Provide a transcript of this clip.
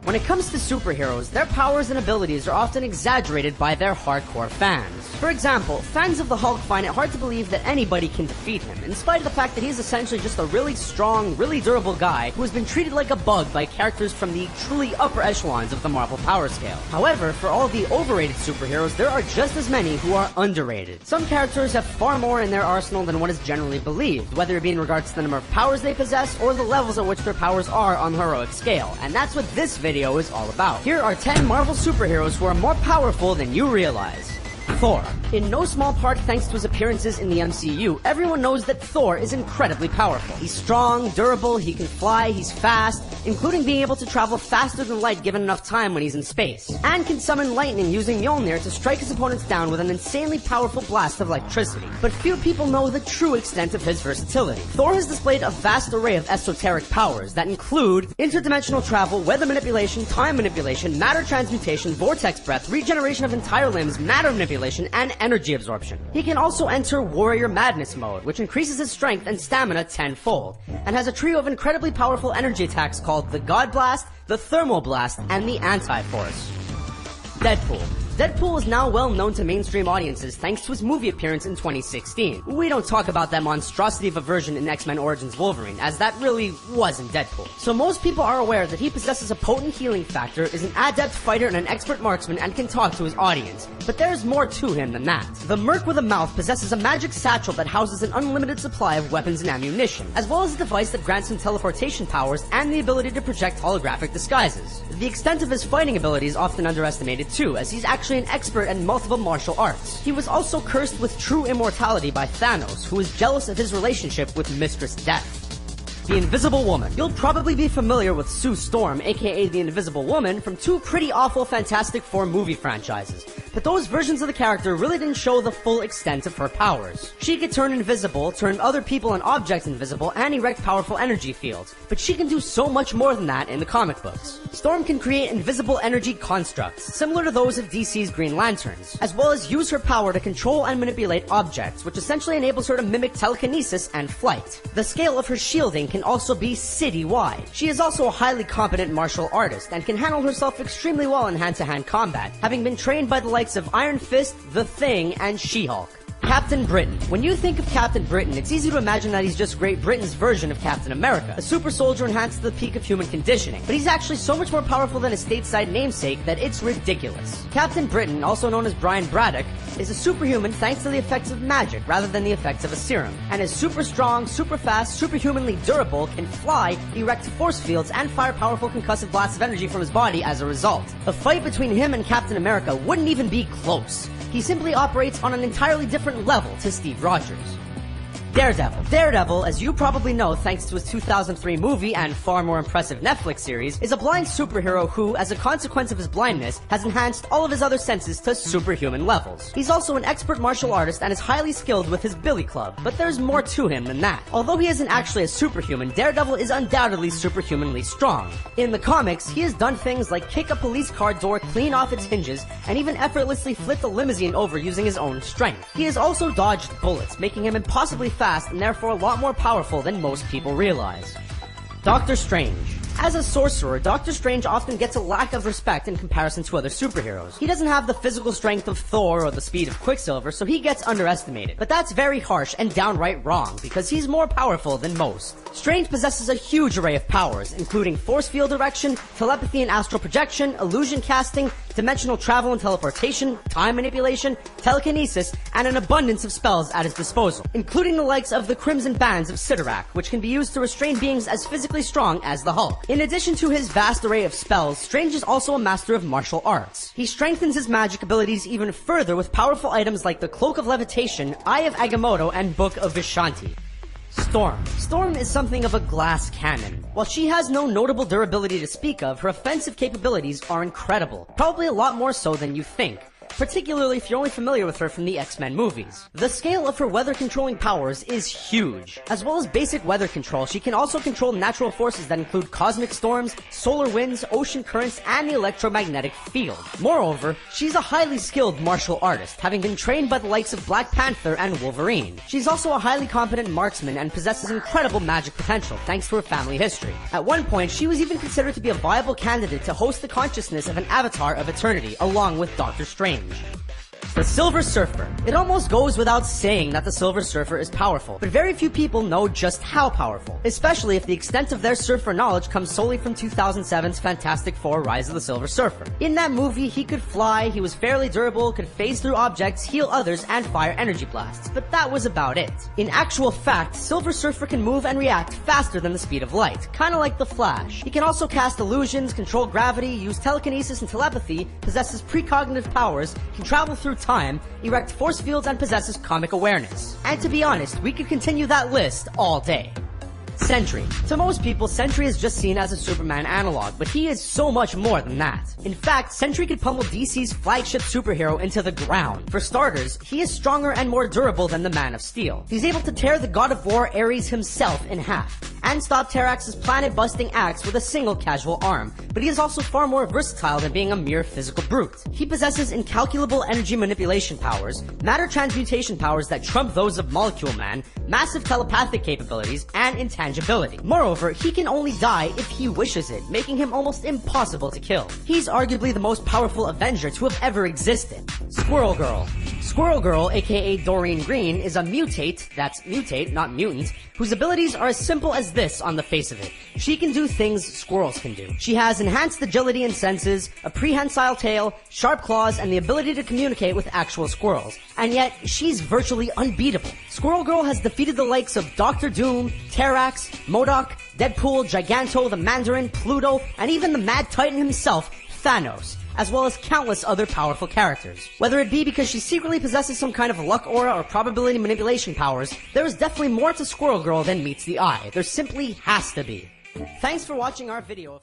When it comes to superheroes, their powers and abilities are often exaggerated by their hardcore fans. For example, fans of the Hulk find it hard to believe that anybody can defeat him, in spite of the fact that he's essentially just a really strong, really durable guy who has been treated like a bug by characters from the truly upper echelons of the Marvel power scale. However, for all the overrated superheroes, there are just as many who are underrated. Some characters have far more in their arsenal than what is generally believed, whether it be in regards to the number of powers they possess or the levels at which their powers are on the heroic scale, and that's what this video is all about. Here are 10 Marvel superheroes who are more powerful than you realize. Thor. In no small part thanks to his appearances in the MCU, everyone knows that Thor is incredibly powerful. He's strong, durable, he can fly, he's fast, including being able to travel faster than light given enough time when he's in space, and can summon lightning using Mjolnir to strike his opponents down with an insanely powerful blast of electricity. But few people know the true extent of his versatility. Thor has displayed a vast array of esoteric powers that include interdimensional travel, weather manipulation, time manipulation, matter transmutation, vortex breath, regeneration of entire limbs, matter manipulation, and energy absorption. He can also enter Warrior Madness mode, which increases his strength and stamina tenfold, and has a trio of incredibly powerful energy attacks called the God Blast, the Thermal Blast, and the Anti-Force. Deadpool. Deadpool is now well known to mainstream audiences thanks to his movie appearance in 2016. We don't talk about that monstrosity of a version in X-Men Origins Wolverine, as that really wasn't Deadpool. So most people are aware that he possesses a potent healing factor, is an adept fighter and an expert marksman, and can talk to his audience. But there's more to him than that. The Merc with a Mouth possesses a magic satchel that houses an unlimited supply of weapons and ammunition, as well as a device that grants him teleportation powers and the ability to project holographic disguises. The extent of his fighting ability is often underestimated too, as he's actually an expert at multiple martial arts. He was also cursed with true immortality by Thanos, who is jealous of his relationship with Mistress Death. The Invisible Woman. You'll probably be familiar with Sue Storm, aka the Invisible Woman, from two pretty awful Fantastic Four movie franchises. But those versions of the character really didn't show the full extent of her powers. She could turn invisible, turn other people and objects invisible, and erect powerful energy fields. But she can do so much more than that in the comic books. Storm can create invisible energy constructs, similar to those of DC's Green Lanterns, as well as use her power to control and manipulate objects, which essentially enables her to mimic telekinesis and flight. The scale of her shielding can also be city-wide. She is also a highly competent martial artist and can handle herself extremely well in hand-to-hand combat, having been trained by the likes of Iron Fist, The Thing, and She-Hulk. Captain Britain. When you think of Captain Britain, it's easy to imagine that he's just Great Britain's version of Captain America, a super soldier enhanced to the peak of human conditioning. But he's actually so much more powerful than his stateside namesake that it's ridiculous. Captain Britain, also known as Brian Braddock, is a superhuman thanks to the effects of magic rather than the effects of a serum, and is super strong, super fast, superhumanly durable, can fly, erect force fields, and fire powerful concussive blasts of energy from his body as a result. A fight between him and Captain America wouldn't even be close. He simply operates on an entirely different level to Steve Rogers. Daredevil. Daredevil, as you probably know thanks to his 2003 movie and far more impressive Netflix series, is a blind superhero who, as a consequence of his blindness, has enhanced all of his other senses to superhuman levels. He's also an expert martial artist and is highly skilled with his billy club, but there's more to him than that. Although he isn't actually a superhuman, Daredevil is undoubtedly superhumanly strong. In the comics, he has done things like kick a police car door clean off its hinges and even effortlessly flip a limousine over using his own strength. He has also dodged bullets, making him impossibly fast and therefore a lot more powerful than most people realize. Doctor Strange. As a sorcerer, Doctor Strange often gets a lack of respect in comparison to other superheroes. He doesn't have the physical strength of Thor or the speed of Quicksilver, so he gets underestimated. But that's very harsh and downright wrong, because he's more powerful than most. Strange possesses a huge array of powers, including force field erection, telepathy and astral projection, illusion casting, dimensional travel and teleportation, time manipulation, telekinesis, and an abundance of spells at his disposal, including the likes of the Crimson Bands of Sidorak, which can be used to restrain beings as physically strong as the Hulk. In addition to his vast array of spells, Strange is also a master of martial arts. He strengthens his magic abilities even further with powerful items like the Cloak of Levitation, Eye of Agamotto, and Book of Vishanti. Storm. Storm is something of a glass cannon. While she has no notable durability to speak of, her offensive capabilities are incredible. Probably a lot more so than you think. particularly if you're only familiar with her from the X-Men movies. The scale of her weather-controlling powers is huge. As well as basic weather control, she can also control natural forces that include cosmic storms, solar winds, ocean currents, and the electromagnetic field. Moreover, she's a highly skilled martial artist, having been trained by the likes of Black Panther and Wolverine. She's also a highly competent marksman and possesses incredible magic potential thanks to her family history. At one point, she was even considered to be a viable candidate to host the consciousness of an Avatar of Eternity, along with Doctor Strange. The Silver Surfer. It almost goes without saying that the Silver Surfer is powerful, but very few people know just how powerful, especially if the extent of their surfer knowledge comes solely from 2007's Fantastic Four: Rise of the Silver Surfer. In that movie, he could fly, he was fairly durable, could phase through objects, heal others, and fire energy blasts, but that was about it. In actual fact, Silver Surfer can move and react faster than the speed of light, kinda like the Flash. He can also cast illusions, control gravity, use telekinesis and telepathy, possesses precognitive powers, can travel through time, erect force fields, and possesses comic awareness. And to be honest, we could continue that list all day. Sentry. To most people, Sentry is just seen as a Superman analog, but he is so much more than that. In fact, Sentry could pummel DC's flagship superhero into the ground. For starters, he is stronger and more durable than the Man of Steel. He's able to tear the God of War Ares himself in half, and stop Terrax's planet-busting axe with a single casual arm, but he is also far more versatile than being a mere physical brute. He possesses incalculable energy manipulation powers, matter transmutation powers that trump those of Molecule Man, massive telepathic capabilities, and intangibility. Moreover, he can only die if he wishes it, making him almost impossible to kill. He's arguably the most powerful Avenger to have ever existed. Squirrel Girl. Squirrel Girl, aka Doreen Green, is a mutate, that's mutate, not mutant, whose abilities are as simple as this on the face of it. She can do things squirrels can do. She has enhanced agility and senses, a prehensile tail, sharp claws, and the ability to communicate with actual squirrels. And yet, she's virtually unbeatable. Squirrel Girl has defeated the likes of Doctor Doom, Terrax, MODOK, Deadpool, Giganto, the Mandarin, Pluto, and even the Mad Titan himself, Thanos, as well as countless other powerful characters. Whether it be because she secretly possesses some kind of luck aura or probability manipulation powers, there is definitely more to Squirrel Girl than meets the eye. There simply has to be. Thanks for watching our video.